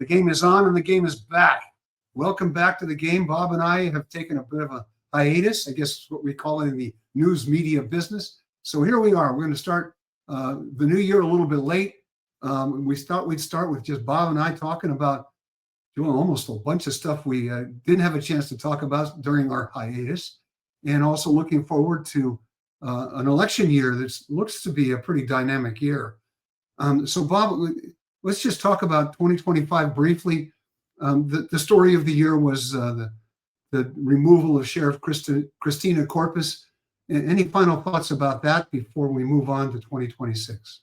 game is on and the game is back. Welcome back to the game. Bob and I have taken a bit of a hiatus, I guess is what we call it in the news media business. So here we are. We're going to start the new year a little bit late. We thought we'd start with just Bob and I talking about doing almost a bunch of stuff we didn't have a chance to talk about during our hiatus, and also looking forward to an election year that looks to be a pretty dynamic year. So Bob, let's just talk about 2025 briefly. The story of the year was the removal of Sheriff Christina Corpus. Any final thoughts about that before we move on to 2026?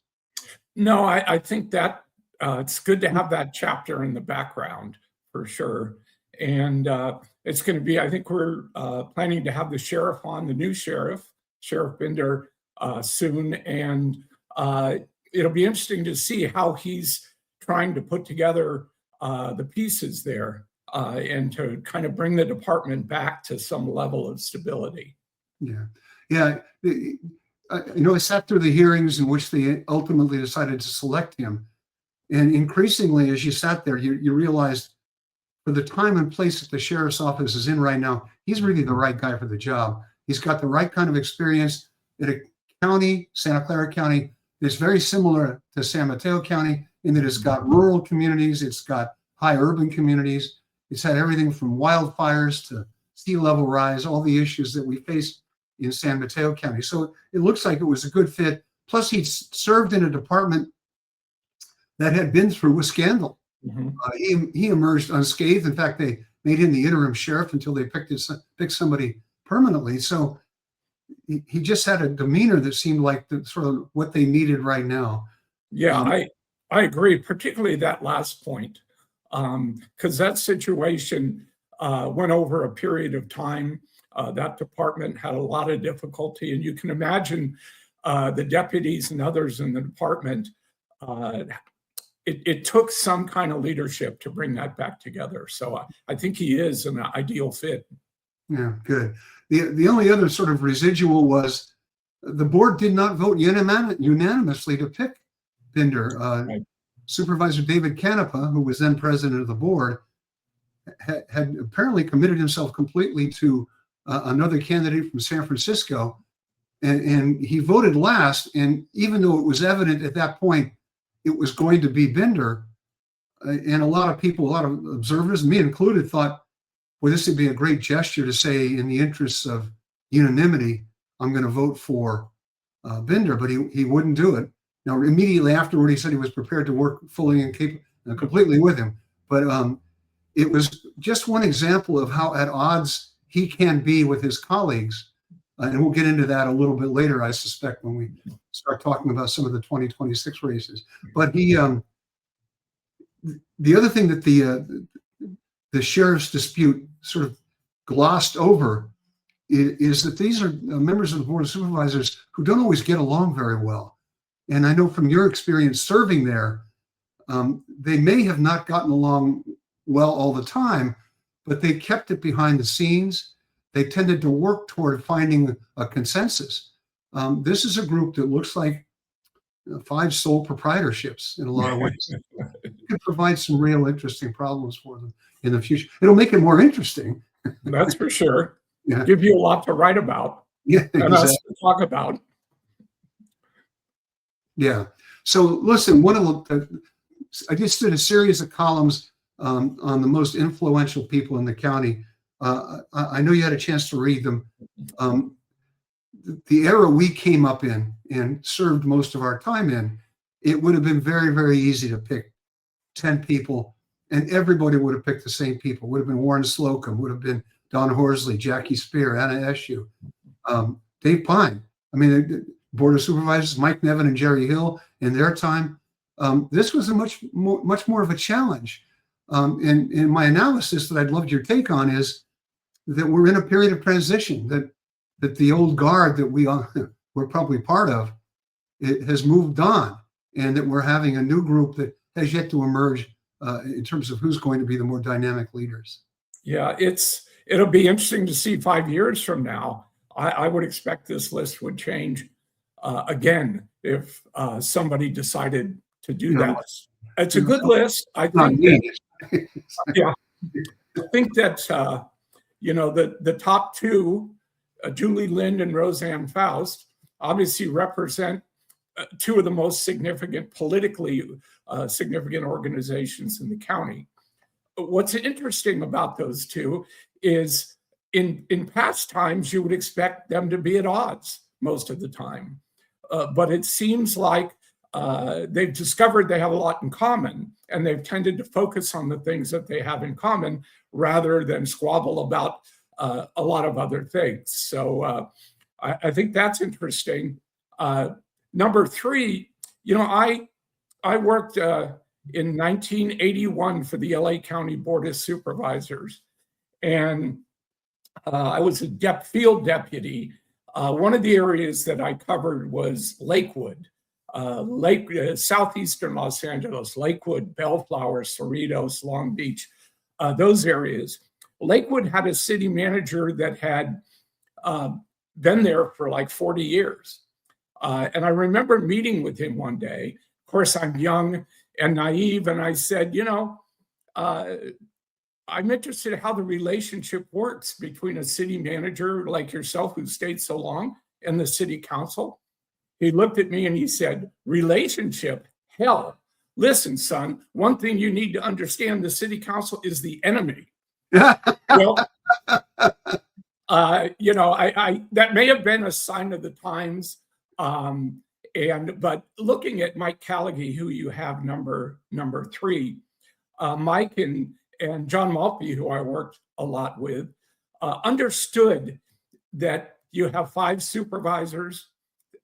No, I think that it's good to have that chapter in the background for sure. And it's going to be, I think we're planning to have the sheriff on, the new sheriff, Sheriff Binder, soon. And it'll be interesting to see how he's trying to put together the pieces there and to kind of bring the department back to some level of stability. Yeah. I sat through the hearings in which they ultimately decided to select him. And increasingly, as you sat there, you realized for the time and place that the sheriff's office is in right now, he's really the right guy for the job. He's got the right kind of experience in a county, Santa Clara County, that's very similar to San Mateo County in that it's got rural communities, it's got high urban communities, it's had everything from wildfires to sea level rise, all the issues that we face in San Mateo County. So it looks like it was a good fit. Plus, he'd served in a department that had been through a scandal. Mm-hmm. He emerged unscathed. In fact, they made him the interim sheriff until they picked somebody permanently. So he just had a demeanor that seemed like sort of what they needed right now. Yeah, I agree, particularly that last point, because that situation went over a period of time. That department had a lot of difficulty, and you can imagine the deputies and others in the department. It took some kind of leadership to bring that back together. So I think he is an ideal fit. Yeah, good. The only other sort of residual was the board did not vote unanimously to pick Binder. Right. Supervisor David Canepa, who was then president of the board, had apparently committed himself completely to another candidate from San Francisco, and he voted last. And even though it was evident at that point it was going to be Binder, and a lot of people, a lot of observers, me included, thought, well, this would be a great gesture to say, in the interests of unanimity, I'm going to vote for Binder, but he wouldn't do it. Now, immediately afterward, he said he was prepared to work fully and completely with him. But it was just one example of how at odds he can be with his colleagues. And we'll get into that a little bit later, I suspect, when we start talking about some of the 2026 races. But the other thing that the sheriff's dispute sort of glossed over is that these are members of the Board of Supervisors who don't always get along very well. And I know from your experience serving there, they may have not gotten along well all the time, but they kept it behind the scenes. They tended to work toward finding a consensus. This is a group that looks like 5 sole proprietorships in a lot of ways. It could provide some real interesting problems for them in the future. It'll make it more interesting. That's for sure. Yeah. Give you a lot to write about. Yeah, and exactly. us to talk about. Yeah. So listen, I just did a series of columns on the most influential people in the county. I know you had a chance to read them. The era we came up in and served most of our time in, it would have been very, very easy to pick 10 people, and everybody would have picked the same people. Would have been Warren Slocum, would have been Don Horsley, Jackie Speier, Anna Eshue, Dave Pine. I mean, the Board of Supervisors, Mike Nevin and Jerry Hill in their time. This was a much more of a challenge. And my analysis that I'd love your take on is that we're in a period of transition, that the old guard that we're probably part of, it has moved on, and that we're having a new group that has yet to emerge in terms of who's going to be the more dynamic leaders. Yeah, it'll be interesting to see 5 years from now. I would expect this list would change again if somebody decided to do that. It's a good list. I think Yeah, I think that, the top two, Julie Lynde and Roseanne Foust, obviously represent two of the most politically significant organizations in the county. But what's interesting about those two is in past times, you would expect them to be at odds most of the time. But it seems like they've discovered they have a lot in common, and they've tended to focus on the things that they have in common rather than squabble about a lot of other things. So I think that's interesting. Number three, I worked in 1981 for the LA County Board of Supervisors, and I was a field deputy. One of the areas that I covered was Lakewood, southeastern Los Angeles, Lakewood, Bellflower, Cerritos, Long Beach, those areas. Lakewood had a city manager that had been there for like 40 years. And I remember meeting with him one day. Of course, I'm young and naive, and I said, I'm interested in how the relationship works between a city manager like yourself, who stayed so long, and the city council. He looked at me and he said, relationship? Hell, listen, son, one thing you need to understand, the city council is the enemy. Well, that may have been a sign of the times. But looking at Mike Callaghy, who you have number three, Mike and John Maltby, who I worked a lot with, understood that you have 5 supervisors.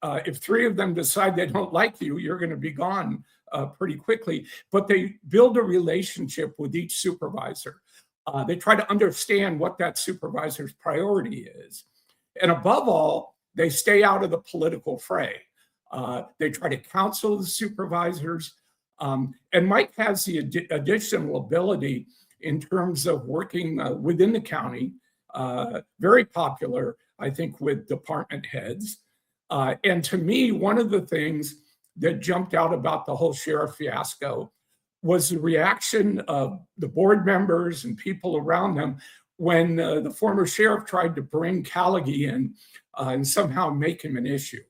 If 3 of them decide they don't like you, you're going to be gone pretty quickly. But they build a relationship with each supervisor. They try to understand what that supervisor's priority is. And above all, they stay out of the political fray. They try to counsel the supervisors. And Mike has the additional ability in terms of working within the county, very popular, I think, with department heads. And to me, one of the things that jumped out about the whole sheriff fiasco was the reaction of the board members and people around them when the former sheriff tried to bring Callaghy in and somehow make him an issue.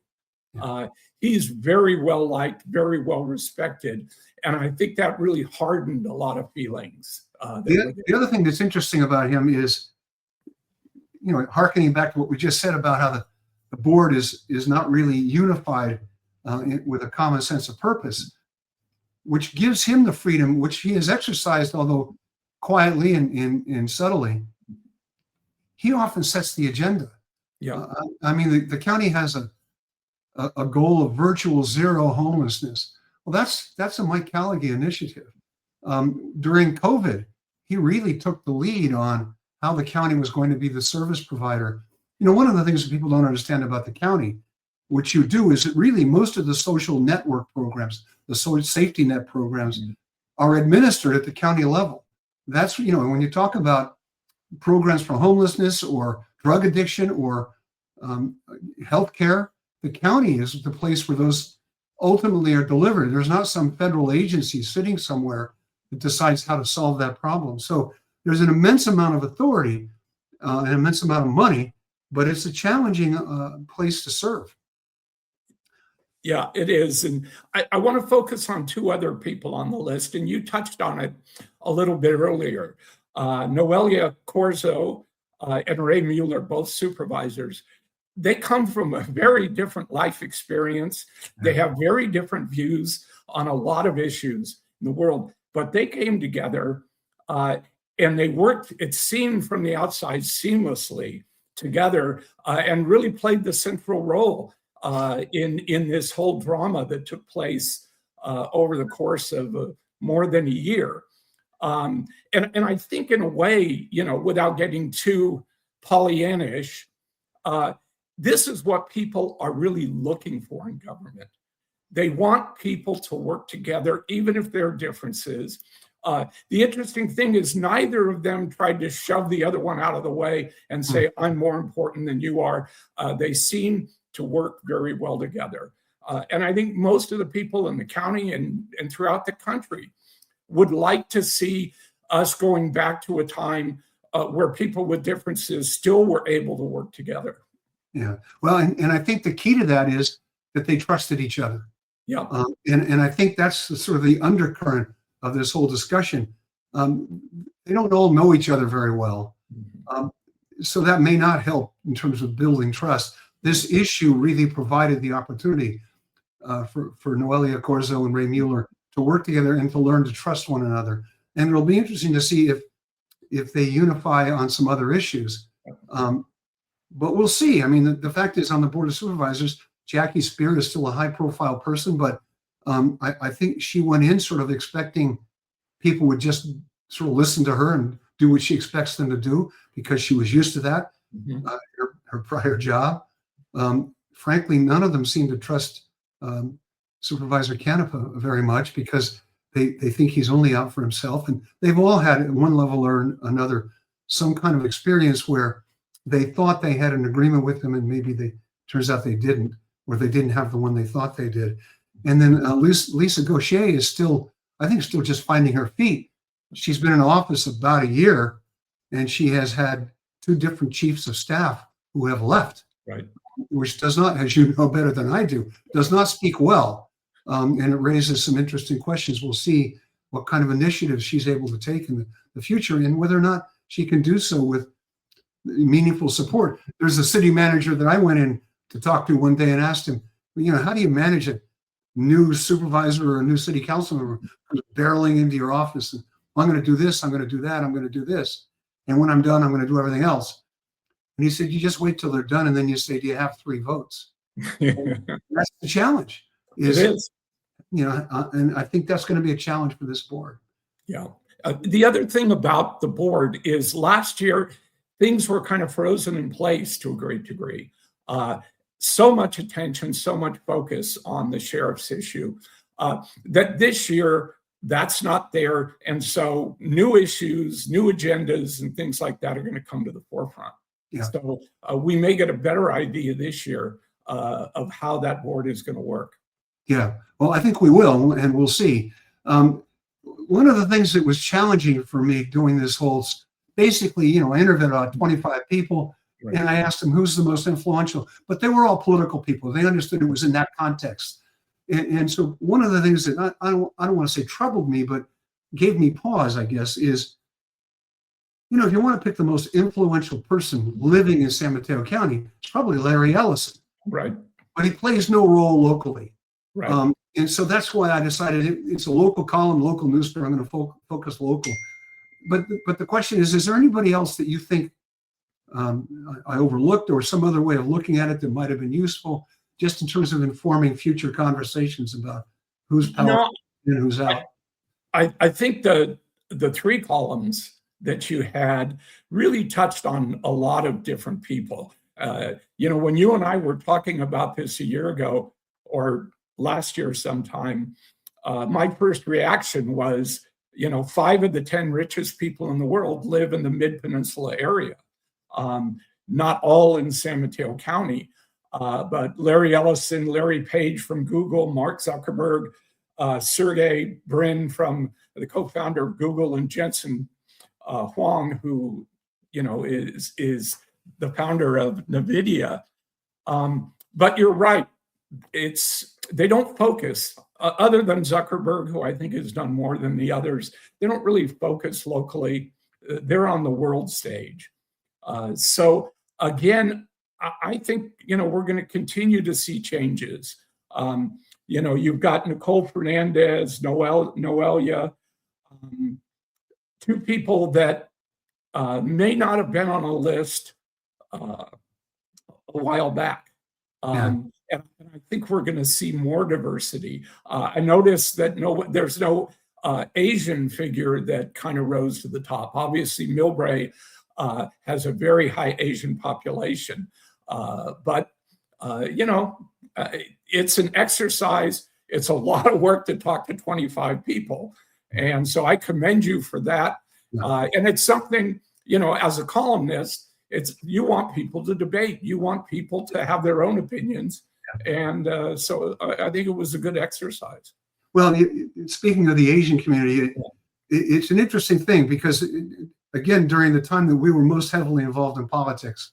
He's very well liked, very well respected, and I think that really hardened a lot of feelings. The other thing that's interesting about him is, hearkening back to what we just said about how the board is not really unified with a common sense of purpose, which gives him the freedom which he has exercised, although quietly and subtly. He often sets the agenda. Yeah, the county has a goal of virtual zero homelessness. Well, that's a Mike Callaghy initiative. During COVID, he really took the lead on how the county was going to be the service provider. One of the things that people don't understand about the county, which you do, is that really most of the social network programs, the social safety net programs, are administered at the county level. That's, when you talk about programs for homelessness or drug addiction or healthcare, the county is the place where those ultimately are delivered. There's not some federal agency sitting somewhere that decides how to solve that problem. So there's an immense amount of authority, an immense amount of money, but it's a challenging place to serve. Yeah, it is. And I want to focus on 2 other people on the list, and you touched on it a little bit earlier. Noelia Corzo and Ray Mueller, both supervisors. They come from a very different life experience. They have very different views on a lot of issues in the world, but they came together and they worked, it seemed from the outside, seamlessly together and really played the central role in this whole drama that took place over the course of more than a year. And I think in a way, without getting too Pollyannish, this is what people are really looking for in government. They want people to work together, even if there are differences. The interesting thing is neither of them tried to shove the other one out of the way and say, I'm more important than you are. They seem to work very well together. And I think most of the people in the county and throughout the country would like to see us going back to a time where people with differences still were able to work together. Yeah. Well, and I think the key to that is that they trusted each other. Yeah. And I think that's sort of the undercurrent of this whole discussion. They don't all know each other very well. So that may not help in terms of building trust. This issue really provided the opportunity for Noelia Corzo and Ray Mueller to work together and to learn to trust one another. And it'll be interesting to see if they unify on some other issues. But we'll see. I mean, the fact is, on the Board of Supervisors, Jackie Speier is still a high-profile person, but I think she went in sort of expecting people would just sort of listen to her and do what she expects them to do because she was used to that, her prior job. Frankly, none of them seem to trust Supervisor Canepa very much because they think he's only out for himself. And they've all had, at one level or another, some kind of experience where they thought they had an agreement with him and maybe turns out they didn't, or they didn't have the one they thought they did. And then Lisa Gaucher is still just finding her feet. She's been in office about a year, and she has had 2 different chiefs of staff who have left, right? Which does not, as you know better than I do, does not speak well. And it raises some interesting questions. We'll see what kind of initiatives she's able to take in the future and whether or not she can do so with meaningful support. There's a city manager that I went in to talk to one day and asked him, how do you manage a new supervisor or a new city council member who's barreling into your office and I'm going to do this, I'm going to do that, I'm going to do this. And when I'm done, I'm going to do everything else. And he said, you just wait till they're done. And then you say, do you have 3 votes? That's the challenge. It is. And I think that's going to be a challenge for this board. Yeah. The other thing about the board is last year, things were kind of frozen in place to a great degree. So much attention, so much focus on the sheriff's issue that this year, that's not there. And so new issues, new agendas, and things like that are going to come to the forefront. Yeah. So we may get a better idea this year of how that board is going to work. Yeah, well, I think we will, and we'll see. One of the things that was challenging for me doing this whole, basically, I interviewed about 25 people, right, and I asked them who's the most influential, but they were all political people. They understood it was in that context. And so one of the things that I don't want to say troubled me, but gave me pause, I guess, is, if you want to pick the most influential person living in San Mateo County, it's probably Larry Ellison. Right. But he plays no role locally. Right. And so that's why I decided it's a local column, local newspaper. I'm going to focus local. But the question is there anybody else that you think I overlooked or some other way of looking at it that might have been useful just in terms of informing future conversations about who's powerful and who's out? I think the 3 columns that you had really touched on a lot of different people. When you and I were talking about this a year ago or last year sometime, my first reaction was, 5 of the 10 richest people in the world live in the Mid-Peninsula area, not all in San Mateo County, but Larry Ellison, Larry Page from Google, Mark Zuckerberg, Sergey Brin from the co-founder of Google, and Jensen Huang, who is the founder of NVIDIA. But you're right. They don't focus, other than Zuckerberg, who I think has done more than the others. They don't really focus locally. They're on the world stage. So again, I think, we're going to continue to see changes. You've got Nicole Fernandez, Noelia, 2 people that may not have been on a list a while back. And I think we're going to see more diversity. I noticed that there's no Asian figure that kind of rose to the top. Obviously, Millbrae has a very high Asian population. But it's an exercise. It's a lot of work to talk to 25 people. And so I commend you for that. And it's something, as a columnist, you want people to debate. You want people to have their own opinions. And so I think it was a good exercise. Well, speaking of the Asian community, it's an interesting thing because, again, during the time that we were most heavily involved in politics,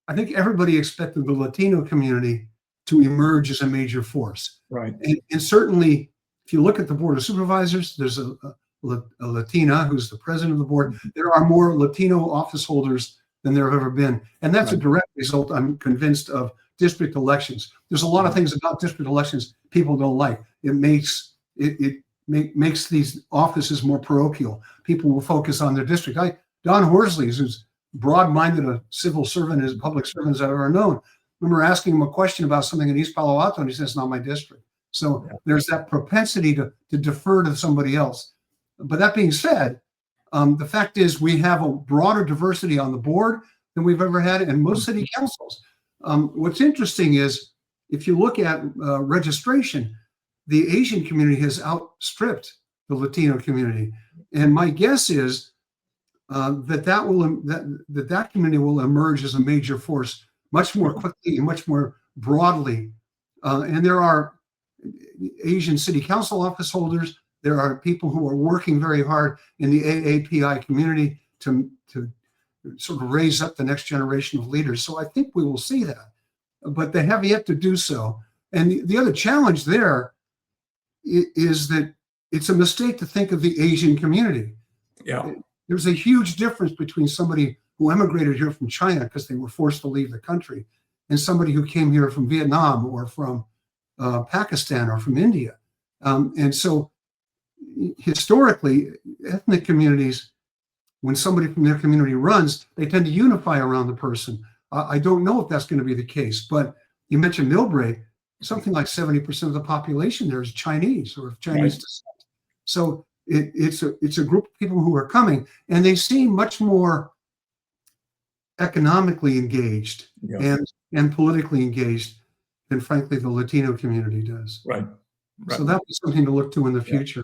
I think everybody expected the Latino community to emerge as a major force. Right. And certainly, if you look at the Board of Supervisors, there's a Latina who's the president of the board. There are more Latino office holders than there have ever been. And that's a direct result, I'm convinced, of district elections. There's a lot of things about district elections people don't like. It makes these offices more parochial. People will focus on their district. Don Horsley, who's broad-minded a civil servant as public servant as I've ever known, I remember asking him a question about something in East Palo Alto, and he says, it's not my district. So there's that propensity to defer to somebody else. But that being said, the fact is we have a broader diversity on the board than we've ever had in most city councils. What's interesting is if you look at registration, the Asian community has outstripped the Latino community. And my guess is that community will emerge as a major force much more quickly and much more broadly. And there are Asian city council office holders. There are people who are working very hard in the AAPI community to sort of raise up the next generation of leaders. So I think we will see that, but they have yet to do so. And the other challenge there is that it's a mistake to think of the Asian community. Yeah. There's a huge difference between somebody who emigrated here from China because they were forced to leave the country and somebody who came here from Vietnam or from Pakistan or from India. And so historically, ethnic communities, when somebody from their community runs, they tend to unify around the person. I don't know if that's going to be the case, but you mentioned Millbrae, something like 70% of the population there is Chinese or of Chinese descent. So it's a group of people who are coming, and they seem much more economically engaged and politically engaged than, frankly, the Latino community does. Right. So that was something to look to in the future.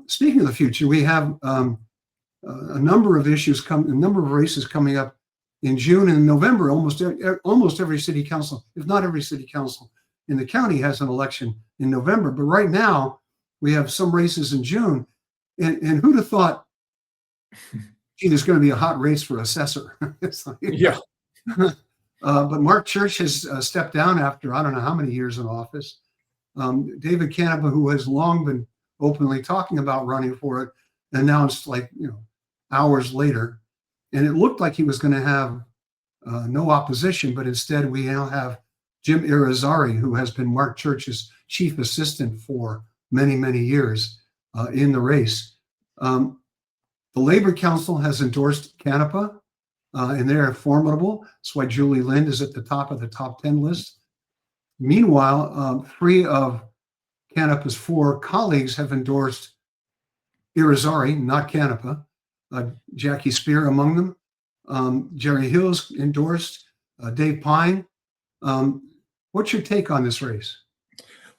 Speaking of the future, we have a number of races coming up in June and November. Almost every city council, if not every city council in the county, has an election in November. But right now, we have some races in June. And who'd have thought, gee, there's going to be a hot race for assessor? But Mark Church has stepped down after I don't know how many years in office. David Canepa, who has long been openly talking about running for it, announced hours later. And it looked like he was going to have no opposition, but instead we now have Jim Irizarry, who has been Mark Church's chief assistant for many, many years in the race. The Labor Council has endorsed Canepa, and they're formidable. That's why Julie Lynde is at the top of the top 10 list. Meanwhile, 3 of Canepa's 4 colleagues have endorsed Irizarry, not Canepa. Jackie Speier among them. Jerry Hill's endorsed. Dave Pine. What's your take on this race?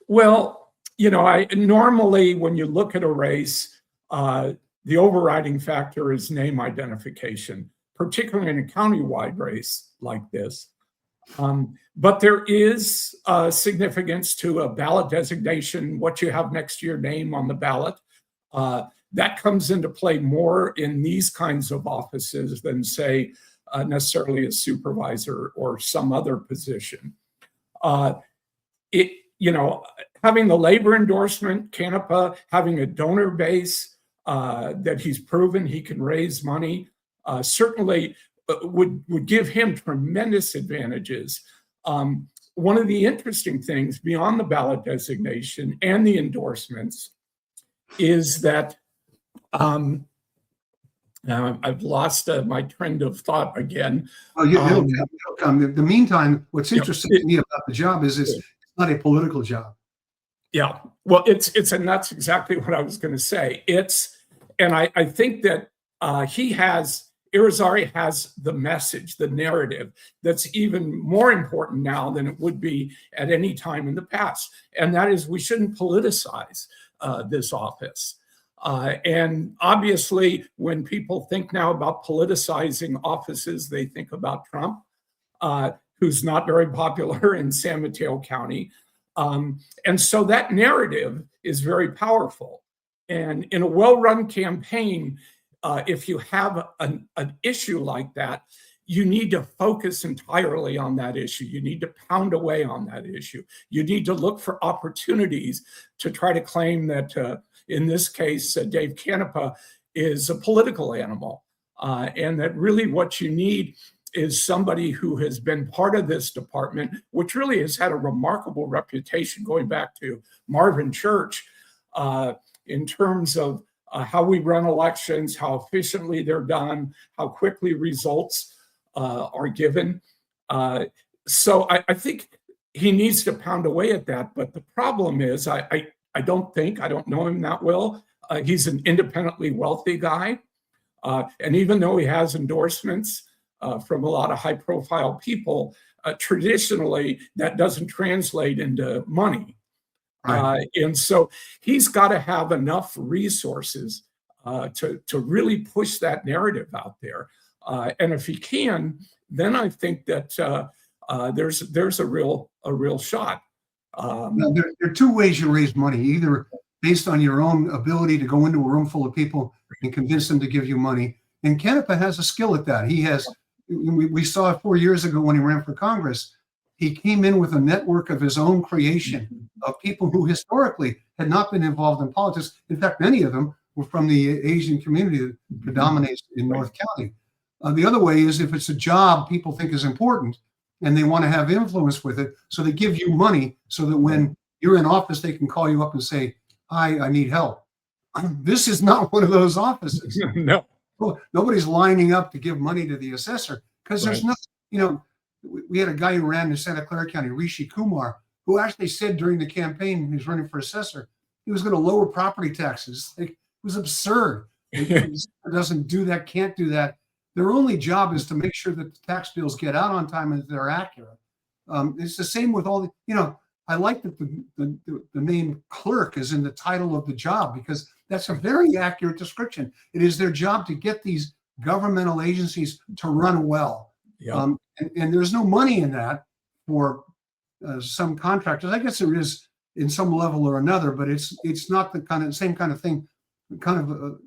Well, I normally, when you look at a race, the overriding factor is name identification, particularly in a countywide race like this. But there is significance to a ballot designation, what you have next to your name on the ballot. That comes into play more in these kinds of offices than, say, necessarily a supervisor or some other position. Having the labor endorsement, Canepa, having a donor base that he's proven he can raise money, certainly would give him tremendous advantages. One of the interesting things beyond the ballot designation and the endorsements is that I've lost my trend of thought again. It'll come. In the meantime, what's interesting to me about the job is it's not a political job. Yeah, well, and that's exactly what I was going to say. And I think that Irizarry has the message, the narrative that's even more important now than it would be at any time in the past. And that is we shouldn't politicize this office. And obviously, when people think now about politicizing offices, they think about Trump, who's not very popular in San Mateo County. And so that narrative is very powerful. And in a well-run campaign, if you have an issue like that, you need to focus entirely on that issue. You need to pound away on that issue. You need to look for opportunities to try to claim that, in this case, Dave Canepa is a political animal. And that really what you need is somebody who has been part of this department, which really has had a remarkable reputation going back to Marvin Church, in terms of how we run elections, how efficiently they're done, how quickly results are given. So I think he needs to pound away at that. But the problem is, I don't know him that well. He's an independently wealthy guy. And even though he has endorsements from a lot of high profile people, traditionally that doesn't translate into money. Right. And so he's got to have enough resources to really push that narrative out there. And if he can, then I think that there's a real shot. There are two ways you raise money: either based on your own ability to go into a room full of people and convince them to give you money. And Canepa has a skill at that. He has. We saw 4 years ago when he ran for Congress. He came in with a network of his own creation of people who historically had not been involved in politics. In fact, many of them were from the Asian community that predominates in North County. The other way is if it's a job people think is important and they want to have influence with it, so they give you money so that when you're in office, they can call you up and say, "Hi, I need help." This is not one of those offices. No. Nobody's lining up to give money to the assessor because there's no, we had a guy who ran in Santa Clara County, Rishi Kumar, who actually said during the campaign when he was running for assessor, he was going to lower property taxes. It was absurd. It doesn't do that, can't do that. Their only job is to make sure that the tax bills get out on time and that they're accurate. It's the same with all the, I like that the name clerk is in the title of the job because that's a very accurate description. It is their job to get these governmental agencies to run well. Yeah. And there's no money in that for some contractors. I guess there is in some level or another, but it's not the same kind of thing, kind of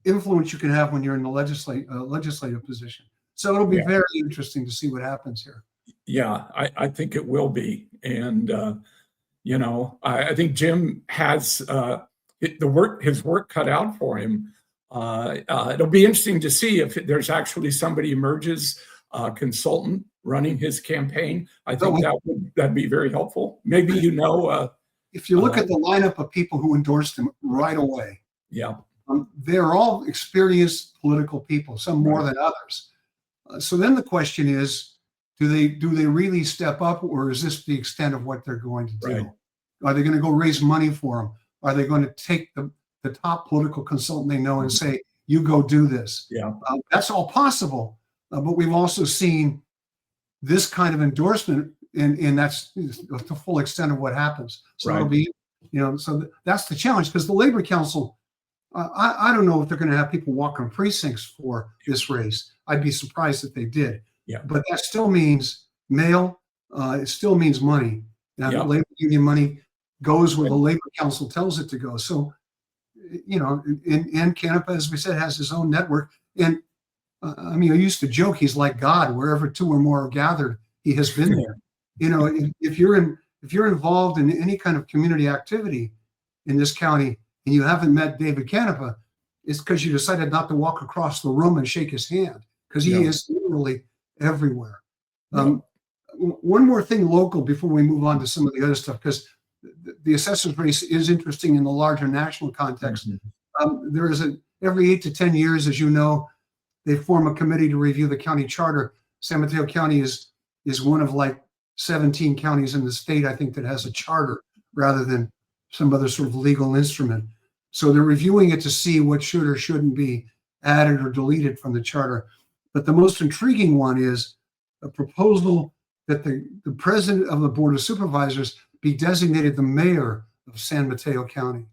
influence you can have when you're in the legislative position. So it'll be very interesting to see what happens here. Yeah, I think it will be. And, I think Jim has his work cut out for him. It'll be interesting to see if there's actually somebody emerges, consultant running his campaign. I think that'd be very helpful. Maybe, if you look at the lineup of people who endorsed him right away. Yeah. They're all experienced political people, some more than others. So then the question is, do they really step up, or is this the extent of what they're going to do? Right. Are they going to go raise money for him? Are they going to take the top political consultant they know and say, "You go do this"? Yeah, that's all possible. But we've also seen this kind of endorsement, and that's the full extent of what happens. So it'll be, so that's the challenge, because the Labor Council. I don't know if they're going to have people walk on precincts for this race. I'd be surprised if they did. Yeah. But that still means mail. It still means money. Now, the labor union money goes where the Labor Council tells it to go. So, and Canepa, as we said, has his own network. And I used to joke he's like God. Wherever two or more are gathered, he has been there. If you're involved in any kind of community activity in this county, and you haven't met David Canepa, it's because you decided not to walk across the room and shake his hand, because he is literally everywhere. One more thing local before we move on to some of the other stuff, because the assessor's race is interesting in the larger national context. There is every 8 to 10 years, as you know, they form a committee to review the county charter. San Mateo County is one of like 17 counties in the state, I think, that has a charter rather than some other sort of legal instrument. So they're reviewing it to see what should or shouldn't be added or deleted from the charter. But the most intriguing one is a proposal that the president of the Board of Supervisors be designated the mayor of San Mateo County.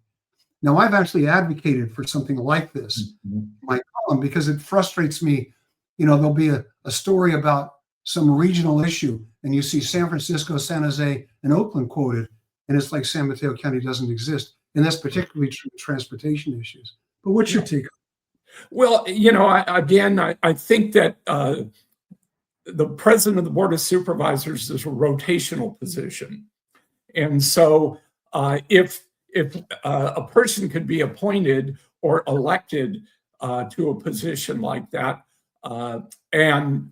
Now, I've actually advocated for something like this in my column, because it frustrates me. There'll be a story about some regional issue, and you see San Francisco, San Jose, and Oakland quoted, and it's like San Mateo County doesn't exist. And that's particularly true in transportation issues. But what's your take? Well, I think that the president of the Board of Supervisors is a rotational position. And so if a person could be appointed or elected to a position like that and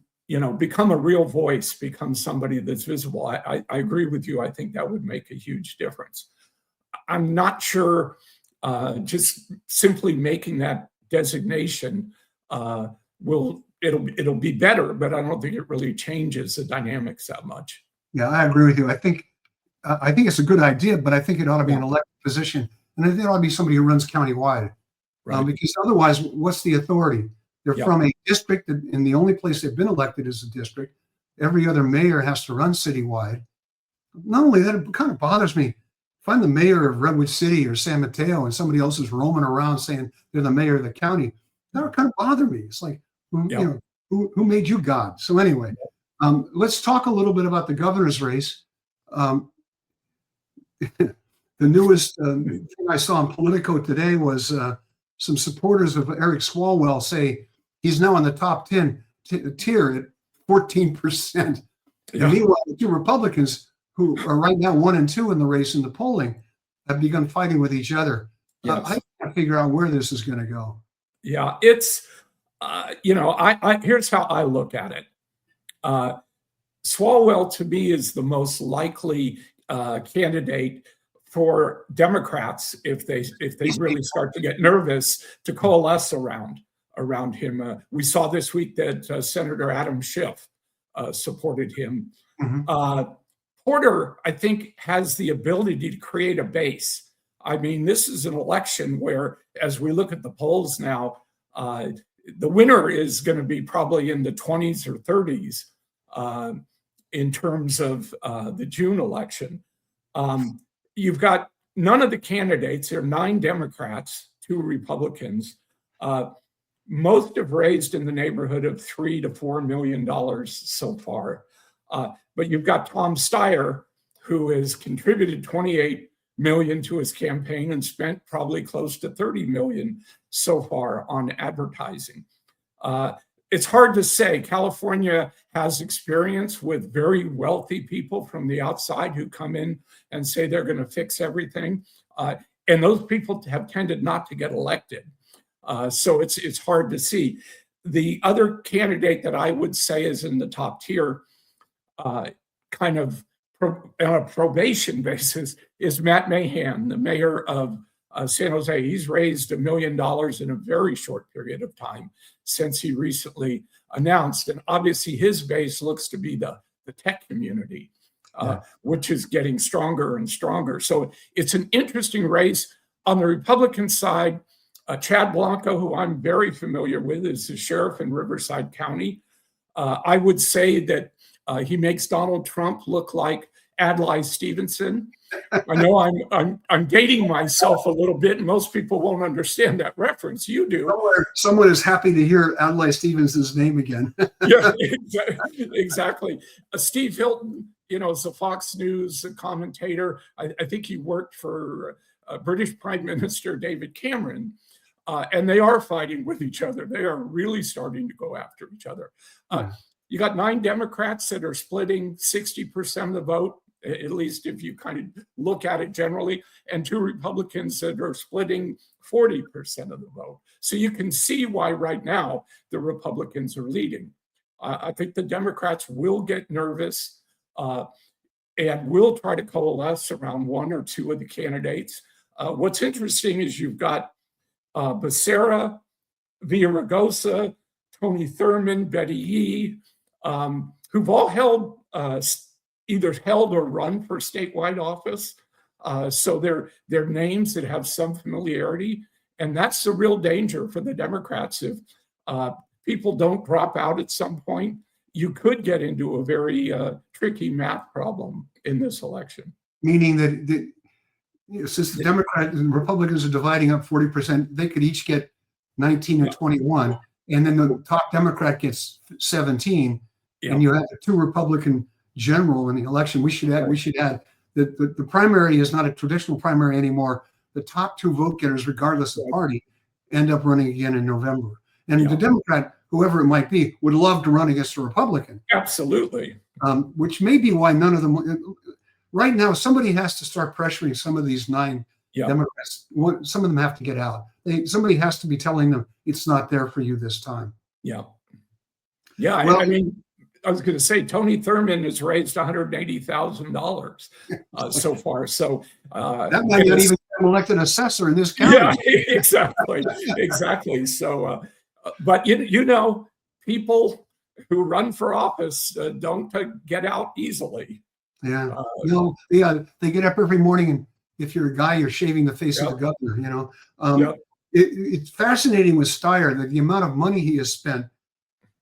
become a real voice, become somebody that's visible, I agree with you. I think that would make a huge difference. I'm not sure just simply making that designation it'll be better, but I don't think it really changes the dynamics that much. Yeah, I agree with you. I think it's a good idea, but I think it ought to be an elected position, and I think it ought to be somebody who runs countywide. Right. Because otherwise, what's the authority? They're from a district, and the only place they've been elected is a district. Every other mayor has to run citywide. Not only that, it kind of bothers me. If I'm the mayor of Redwood City or San Mateo and somebody else is roaming around saying they're the mayor of the county, that would kind of bother me. It's like, who made you God? So anyway, let's talk a little bit about the governor's race. The newest thing I saw on Politico today was some supporters of Eric Swalwell say he's now in the top 10 tier at 14%. And meanwhile, the two Republicans who are right now 1 and 2 in the race in the polling have begun fighting with each other. I can't figure out where this is going to go. Yeah, it's, here's how I look at it. Swalwell to me is the most likely candidate for Democrats if they really start to get nervous to coalesce around him. We saw this week that Senator Adam Schiff supported him. Mm-hmm. Porter, I think, has the ability to create a base. I mean, this is an election where, as we look at the polls now, the winner is going to be probably in the 20s or 30s in terms of the June election. You've got none of the candidates. There are 9 Democrats, 2 Republicans. Most have raised in the neighborhood of $3 to $4 million so far. But you've got Tom Speier, who has contributed $28 million to his campaign and spent probably close to $30 million so far on advertising. It's hard to say. California has experience with very wealthy people from the outside who come in and say they're going to fix everything. And those people have tended not to get elected. So it's hard to see. The other candidate that I would say is in the top tier, kind of on a probation basis, is Matt Mahan, the mayor of San Jose. He's raised $1 million in a very short period of time since he recently announced. And obviously his base looks to be the tech community, which is getting stronger and stronger. So it's an interesting race. On the Republican side, Chad Blanco, who I'm very familiar with, is the sheriff in Riverside County. I would say that he makes Donald Trump look like Adlai Stevenson. I know I'm dating myself a little bit, and most people won't understand that reference. You do. Someone is happy to hear Adlai Stevenson's name again. Yeah, exactly. Steve Hilton, is a Fox News commentator. I think he worked for British Prime Minister David Cameron. And they are fighting with each other. They are really starting to go after each other. You got 9 Democrats that are splitting 60% of the vote, at least if you kind of look at it generally, and 2 Republicans that are splitting 40% of the vote. So you can see why right now the Republicans are leading. I think the Democrats will get nervous and will try to coalesce around 1 or 2 of the candidates. What's interesting is you've got Becerra, Villaraigosa, Tony Thurmond, Betty Yee, who've all held either held or run for statewide office. So they're names that have some familiarity. And that's the real danger for the Democrats. If people don't drop out at some point, you could get into a very tricky math problem in this election. Meaning that since the Democrats and Republicans are dividing up 40%, they could each get 19 or 21. And then the top Democrat gets 17. And you have the 2 Republican general in the election. We should add that the primary is not a traditional primary anymore, the top two vote getters, regardless of party, end up running again in November. And the Democrat, whoever it might be, would love to run against a Republican. Absolutely. Which may be why none of them, right now, somebody has to start pressuring some of these 9 Democrats. Some of them have to get out. Somebody has to be telling them it's not there for you this time. Yeah. Yeah. Well, I mean, I was going to say Tony Thurmond has raised $180,000 so far. So that might not even get elected assessor in this county. Yeah, exactly. So, but you know, people who run for office don't get out easily. Yeah. They get up every morning, and if you're a guy, you're shaving the face of the governor. You know, it's fascinating with Speier that the amount of money he has spent.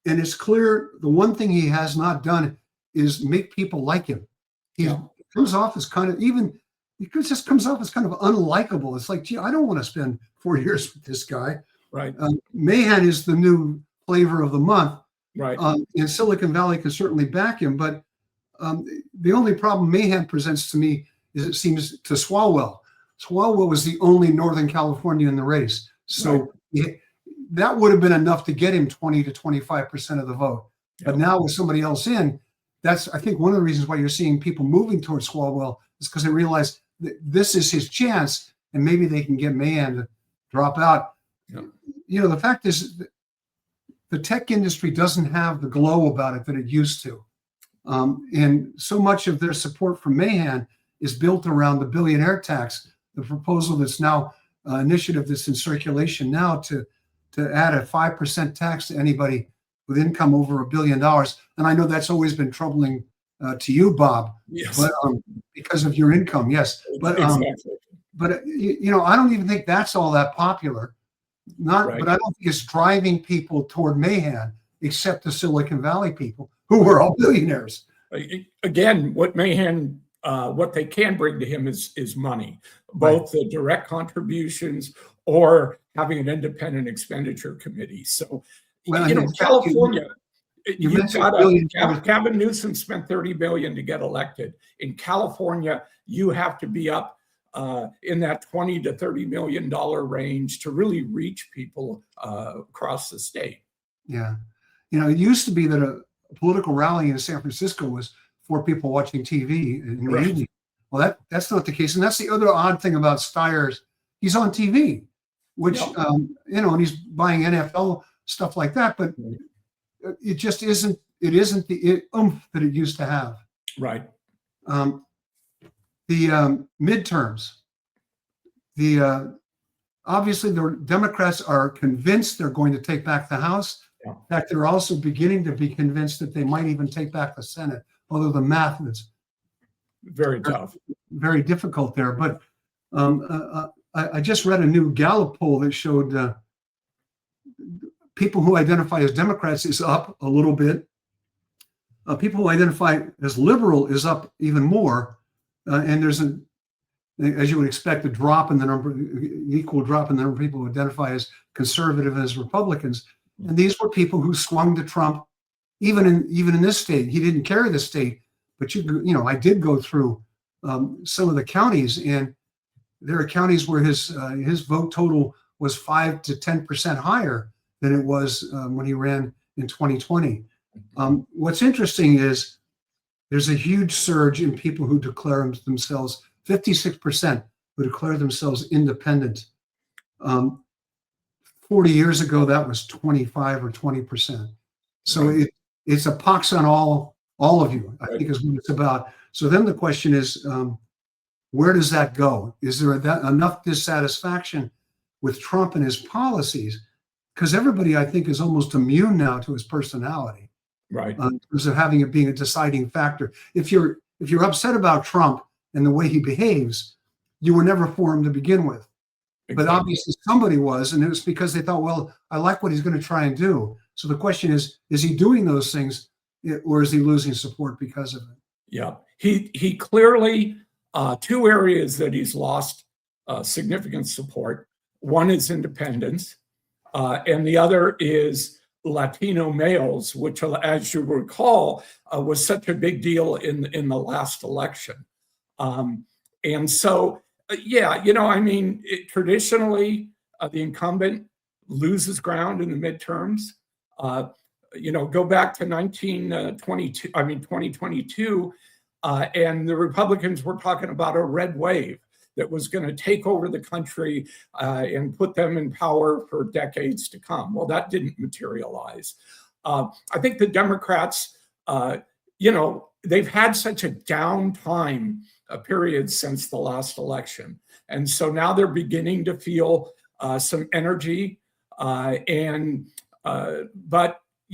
And it's clear the one thing he has not done is make people like him. He comes off as kind of unlikable. It's like, gee, I don't want to spend 4 years with this guy. Right. Mahan is the new flavor of the month. Right. And Silicon Valley can certainly back him. But the only problem Mahan presents to me is it seems to Swalwell. Swalwell was the only Northern California in the race. So that would have been enough to get him 20 to 25% of the vote. But now with somebody else in, that's, I think, one of the reasons why you're seeing people moving towards Swalwell is because they realize that this is his chance, and maybe they can get Mahan to drop out. You know, the fact is the tech industry doesn't have the glow about it that it used to. And so much of their support for Mahan is built around the billionaire tax, the proposal that's now initiative that's in circulation now to add a 5% tax to anybody with income over $1 billion. And I know that's always been troubling to you, Bob, but because of your income, yes. But you know, I don't even think that's all that popular. But I don't think it's driving people toward Mahan, except the Silicon Valley people who were all billionaires. Again, what Mahan, what they can bring to him is money, both the direct contributions or having an independent expenditure committee. So, you know, California, Gavin Newsom spent $30 billion to get elected. In California, you have to be up in that $20 to $30 million range to really reach people across the state. Yeah. You know, it used to be that a political rally in San Francisco was 4 people watching TV in the evening. Well, that's not the case. And that's the other odd thing about Steier's. He's on TV, which, you know, and he's buying NFL stuff like that, but it just isn't the oomph that it used to have. Right. The midterms, obviously the Democrats are convinced they're going to take back the House. In fact, they're also beginning to be convinced that they might even take back the Senate, although the math is very tough, very difficult there. But I just read a new Gallup poll that showed people who identify as Democrats is up a little bit. People who identify as liberal is up even more. And there's as you would expect, a drop in the number, equal drop in the number of people who identify as conservative and as Republicans. And these were people who swung to Trump, even in this state. He didn't carry the state, but you know, I did go through some of the counties, and there are counties where his vote total was 5 to 10% higher than it was when he ran in 2020. What's interesting is there's a huge surge in people who declare themselves, 56% who declare themselves independent. 40 years ago, that was 25 or 20%. So it's a pox on all of you, I think is what it's about. So then the question is, where does that go? Is there enough dissatisfaction with Trump and his policies? Because everybody, I think, is almost immune now to his personality. Right. In terms of having it being a deciding factor. If you're upset about Trump and the way he behaves, you were never for him to begin with. Exactly. But obviously somebody was, and it was because they thought, well, I like what he's going to try and do. So the question is he doing those things, or is he losing support because of it? Yeah, he clearly, 2 areas that he's lost significant support. One is independence, and the other is Latino males, which, as you recall, was such a big deal in the last election. And so Yeah, I mean, traditionally, the incumbent loses ground in the midterms. Go back to 2022, and the Republicans were talking about a red wave that was going to take over the country and put them in power for decades to come. Well, that didn't materialize. I think the Democrats, they've had such a downtime period since the last election. And so now they're beginning to feel some energy. But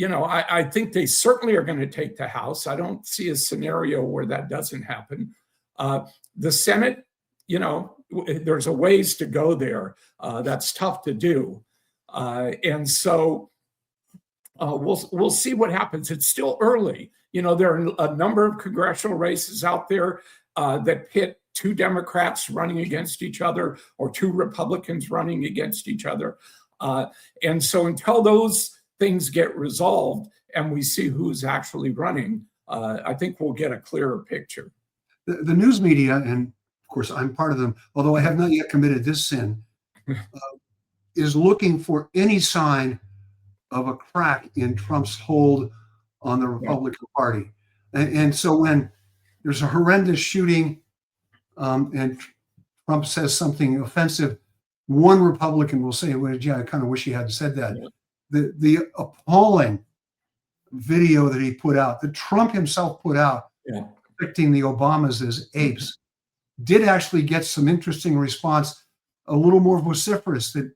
I think they certainly are going to take the House. I don't see a scenario where that doesn't happen. The Senate, there's a ways to go there. That's tough to do. And so we'll see what happens. It's still early. There are a number of congressional races out there that pit two Democrats running against each other or two Republicans running against each other. And so until those things get resolved and we see who's actually running, I think we'll get a clearer picture. The news media, and of course I'm part of them, although I have not yet committed this sin, is looking for any sign of a crack in Trump's hold on the Republican Party. And so when there's a horrendous shooting and Trump says something offensive, one Republican will say, well, yeah, I kind of wish he hadn't said that. Yeah. The appalling video that he put out, that Trump himself put out, depicting the Obamas as apes, did actually get some interesting response, a little more vociferous, that,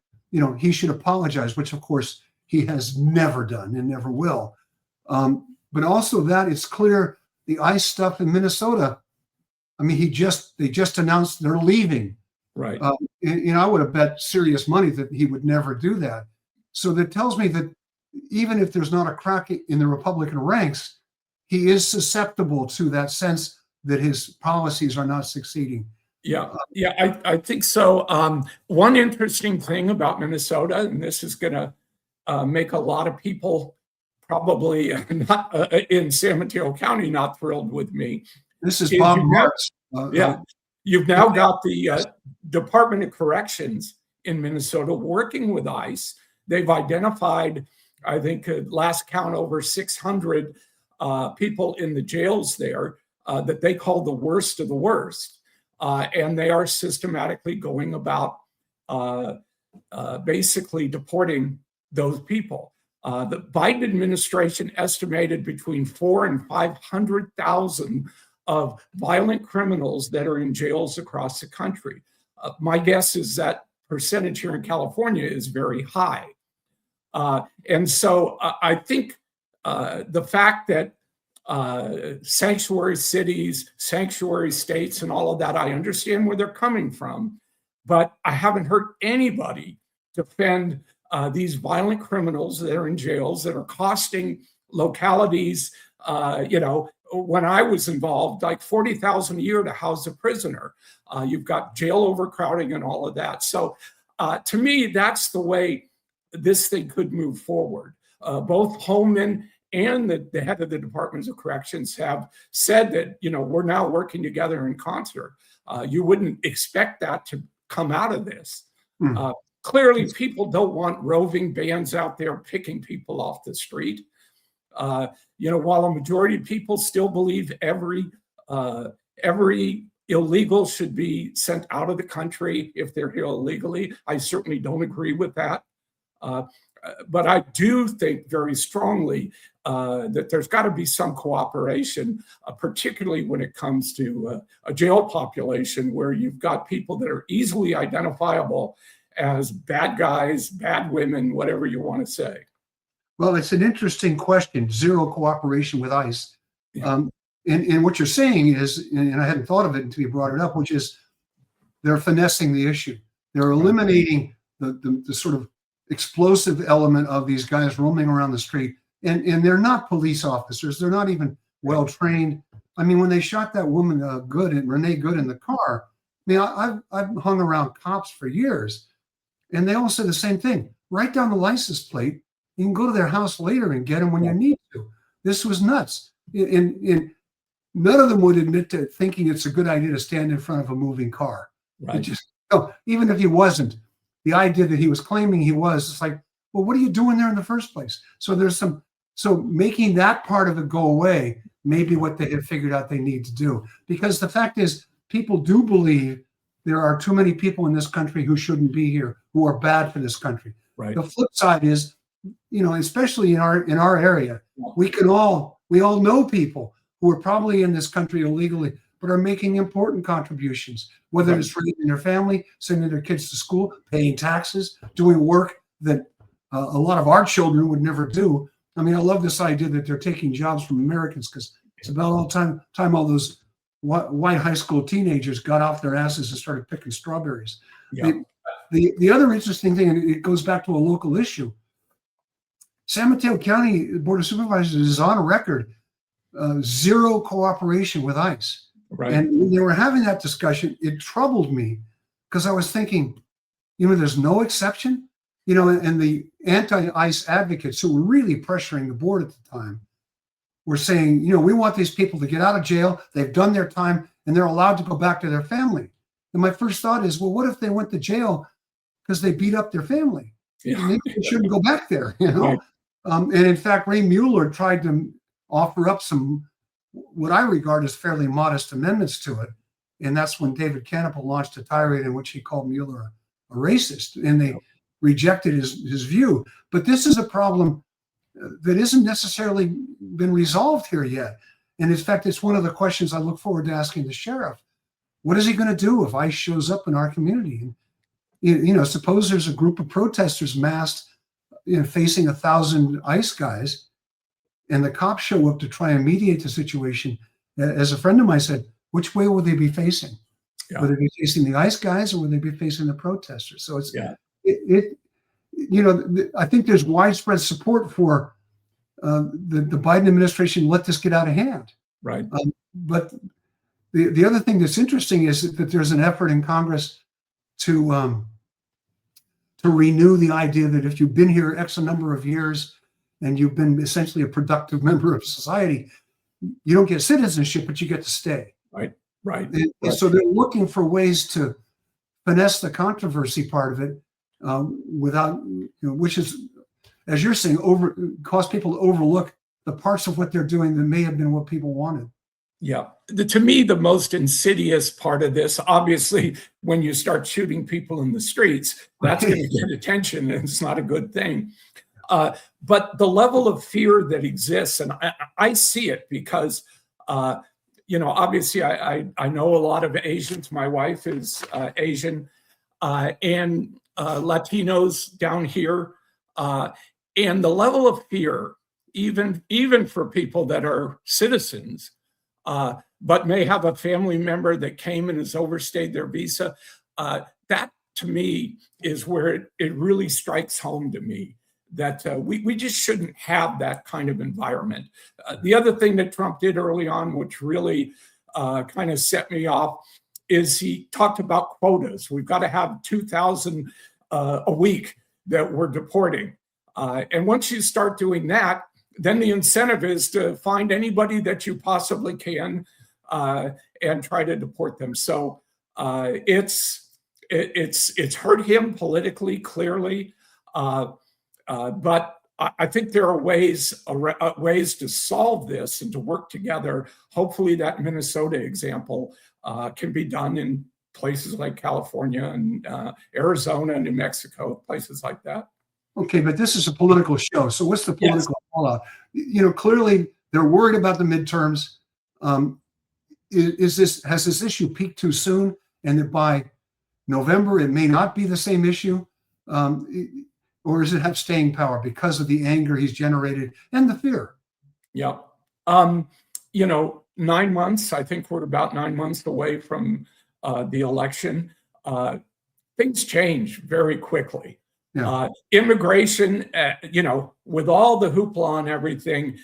he should apologize, which of course he has never done and never will. But also that it's clear the ICE stuff in Minnesota, I mean, they just announced they're leaving. Right. I would have bet serious money that he would never do that. So that tells me that even if there's not a crack in the Republican ranks, he is susceptible to that sense that his policies are not succeeding. Yeah, I think so. One interesting thing about Minnesota, and this is going to make a lot of people probably not in San Mateo County not thrilled with me. This is Bob Marks. You've now got the Department of Corrections in Minnesota working with ICE. They've identified, I think, last count, over 600 people in the jails there that they call the worst of the worst. And they are systematically going about basically deporting those people. The Biden administration estimated between 400,000 and 500,000 of violent criminals that are in jails across the country. My guess is that percentage here in California is very high. And so I think the fact that sanctuary cities, sanctuary states, and all of that, I understand where they're coming from, but I haven't heard anybody defend these violent criminals that are in jails that are costing localities, when I was involved, like $40,000 a year to house a prisoner. You've got jail overcrowding and all of that. So to me, that's the way this thing could move forward. Both Holman and the head of the Departments of Corrections have said that, we're now working together in concert. You wouldn't expect that to come out of this. Clearly, people don't want roving bands out there picking people off the street. While a majority of people still believe every illegal should be sent out of the country if they're here illegally, I certainly don't agree with that. But I do think very strongly that there's got to be some cooperation, particularly when it comes to a jail population where you've got people that are easily identifiable as bad guys, bad women, whatever you want to say. Well, it's an interesting question, zero cooperation with ICE. And what you're saying is, and I hadn't thought of it until you brought it up, which is they're finessing the issue. They're eliminating the sort of explosive element of these guys roaming around the street. And they're not police officers. They're not even well-trained. I mean, when they shot that woman, Renee Good, in the car, I mean, I've hung around cops for years, and they all said the same thing. Write down the license plate. You can go to their house later and get them when you need to. This was nuts. And none of them would admit to thinking it's a good idea to stand in front of a moving car. Right. No, even if he wasn't, the idea that he was claiming he was, it's like, well, what are you doing there in the first place? So making that part of it go away may be what they have figured out they need to do. Because the fact is, people do believe there are too many people in this country who shouldn't be here, who are bad for this country. Right. The flip side is, especially in our area, we all know people who are probably in this country illegally, but are making important contributions, whether it's raising their family, sending their kids to school, paying taxes, doing work that a lot of our children would never do. I mean, I love this idea that they're taking jobs from Americans, because it's about all time all those white high school teenagers got off their asses and started picking strawberries. Yeah. The other interesting thing, and it goes back to a local issue, San Mateo County Board of Supervisors is on record, zero cooperation with ICE. Right. And when they were having that discussion, it troubled me, because I was thinking, there's no exception, and the anti-ICE advocates who were really pressuring the board at the time were saying, we want these people to get out of jail. They've done their time and they're allowed to go back to their family. And my first thought is, well, what if they went to jail because they beat up their family? Yeah. Maybe they shouldn't go back there, Right. And in fact, Ray Mueller tried to offer up some, what I regard as fairly modest amendments to it. And that's when David Canepa launched a tirade in which he called Mueller a racist, and they rejected his view. But this is a problem that isn't necessarily been resolved here yet. And in fact, it's one of the questions I look forward to asking the sheriff. What is he going to do if ICE shows up in our community? And, suppose there's a group of protesters massed, facing 1,000 ICE guys, and the cops show up to try and mediate the situation. As a friend of mine said, which way will they be facing? Yeah. Will they be facing the ICE guys, or will they be facing the protesters? So it's, I think there's widespread support for the Biden administration let this get out of hand. Right. But the other thing that's interesting is that there's an effort in Congress to renew the idea that if you've been here X number of years and you've been essentially a productive member of society, you don't get citizenship, but you get to stay. Right. Right. And so they're looking for ways to finesse the controversy part of it, without, which is, as you're saying, cause people to overlook the parts of what they're doing that may have been what people wanted. Yeah. To me, the most insidious part of this, obviously, when you start shooting people in the streets, that's going to get attention, and it's not a good thing. But the level of fear that exists, and I see it because, obviously I know a lot of Asians. My wife is Asian, and Latinos down here. And the level of fear, even for people that are citizens, but may have a family member that came and has overstayed their visa, that to me is where it really strikes home to me that we just shouldn't have that kind of environment. The other thing that Trump did early on, which really kind of set me off, is he talked about quotas. We've got to have 2,000 a week that we're deporting. And once you start doing that, then the incentive is to find anybody that you possibly can and try to deport them. So it's hurt him politically, clearly. But I think there are ways to solve this and to work together. Hopefully that Minnesota example can be done in places like California and Arizona, New Mexico, places like that. Okay, but this is a political show. So what's the political fallout? Clearly they're worried about the midterms. Has this issue peaked too soon, and that by November it may not be the same issue? Or does it have staying power because of the anger he's generated and the fear? Yeah. 9 months, I think we're about 9 months away from the election. Things change very quickly. Yeah. Immigration, with all the hoopla and everything,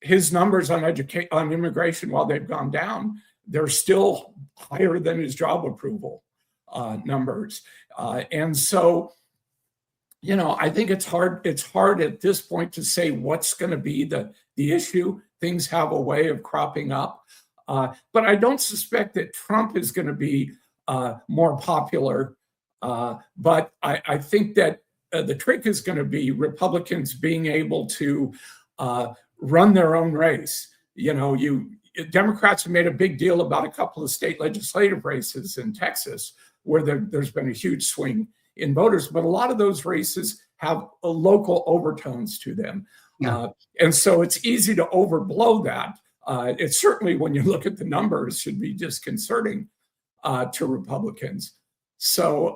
his numbers on immigration, while they've gone down, they're still higher than his job approval numbers. And so, I think it's hard at this point to say what's going to be the issue. Things have a way of cropping up. But I don't suspect that Trump is going to be more popular. But I think that the trick is going to be Republicans being able to run their own race. Democrats have made a big deal about a couple of state legislative races in Texas where there's been a huge swing in voters, but a lot of those races have local overtones to them. Yeah. And so it's easy to overblow that. It's certainly, when you look at the numbers, should be disconcerting to Republicans. So,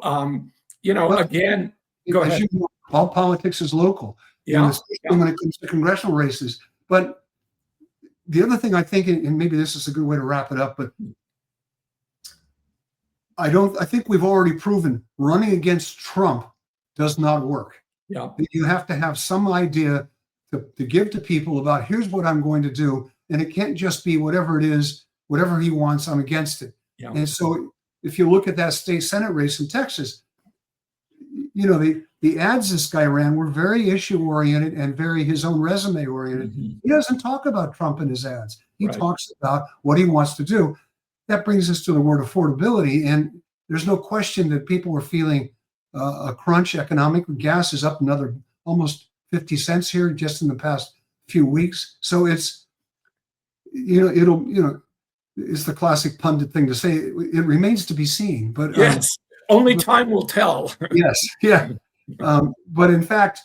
again, go ahead. All politics is local, especially when it comes to congressional races. But the other thing I think, and maybe this is a good way to wrap it up, but I think we've already proven running against Trump does not work. Yeah. You have to have some idea to give to people about, here's what I'm going to do. And it can't just be whatever it is, whatever he wants, I'm against it. Yeah. And so if you look at that state Senate race in Texas, the ads this guy ran were very issue oriented and very his own resume oriented. Mm-hmm. He doesn't talk about Trump in his ads. He talks about what he wants to do. That brings us to the word affordability. And there's no question that people are feeling a crunch economically. Gas is up another almost 50 cents here just in the past few weeks. So it's, it's the classic pundit thing to say. It remains to be seen. But yes, only time will tell. Yes, yeah. But in fact,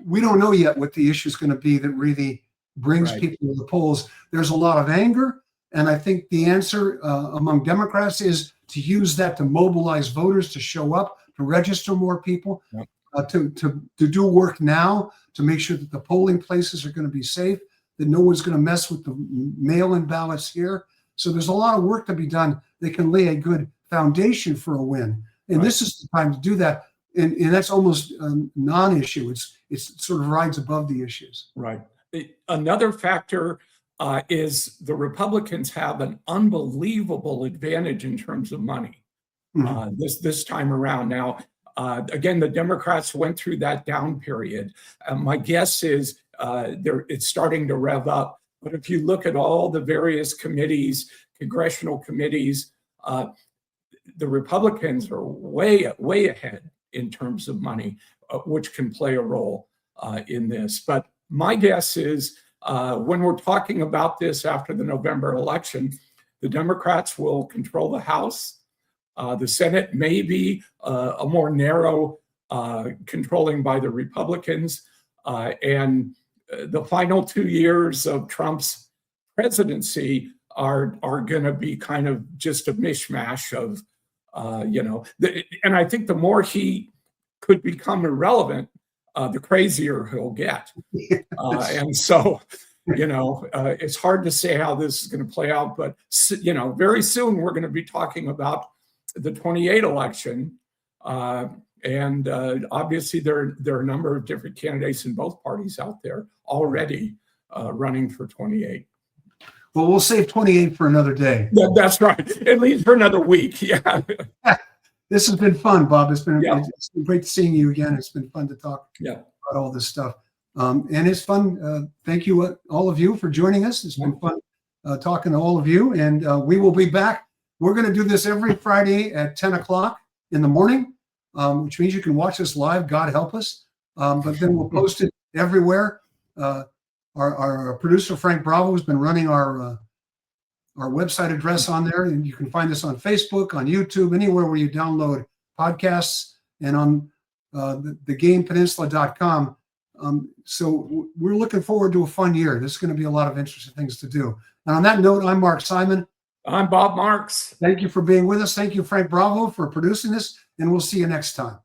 we don't know yet what the issue is going to be that really brings people to the polls. There's a lot of anger, and I think the answer among Democrats is to use that to mobilize voters to show up, to register more people, to do work now to make sure that the polling places are going to be safe, that no one's going to mess with the mail-in ballots here. So there's a lot of work to be done that can lay a good foundation for a win. And this is the time to do that. And that's almost non-issue. It sort of rides above the issues. Right. Another factor is the Republicans have an unbelievable advantage in terms of money this time around. Now, again, the Democrats went through that down period. My guess is it's starting to rev up. But if you look at all the various committees, congressional committees, the Republicans are way ahead in terms of money, which can play a role in this. But my guess is when we're talking about this after the November election, the Democrats will control the House. The Senate may be a more narrow controlling by the Republicans. And the final 2 years of Trump's presidency are going to be kind of just a mishmash of, and I think the more he could become irrelevant, the crazier he'll get. And so, it's hard to say how this is going to play out, but, very soon we're going to be talking about the 28 election. And obviously there are a number of different candidates in both parties out there already running for 28. Well, we'll save 28 for another day. Yeah, that's right. At least for another week. Yeah. This has been fun, Bob. It's been great seeing you again. It's been fun to talk about all this stuff. And it's fun. Thank you, all of you, for joining us. It's been fun talking to all of you. And we will be back. We're going to do this every Friday at 10 o'clock in the morning, which means you can watch us live. God help us. But then we'll post it everywhere. Our producer, Frank Bravo, has been running our website address on there. And you can find us on Facebook, on YouTube, anywhere where you download podcasts, and on thegamepeninsula.com. So we're looking forward to a fun year. There's going to be a lot of interesting things to do. And on that note, I'm Mark Simon. I'm Bob Marks. Thank you for being with us. Thank you, Frank Bravo, for producing this. And we'll see you next time.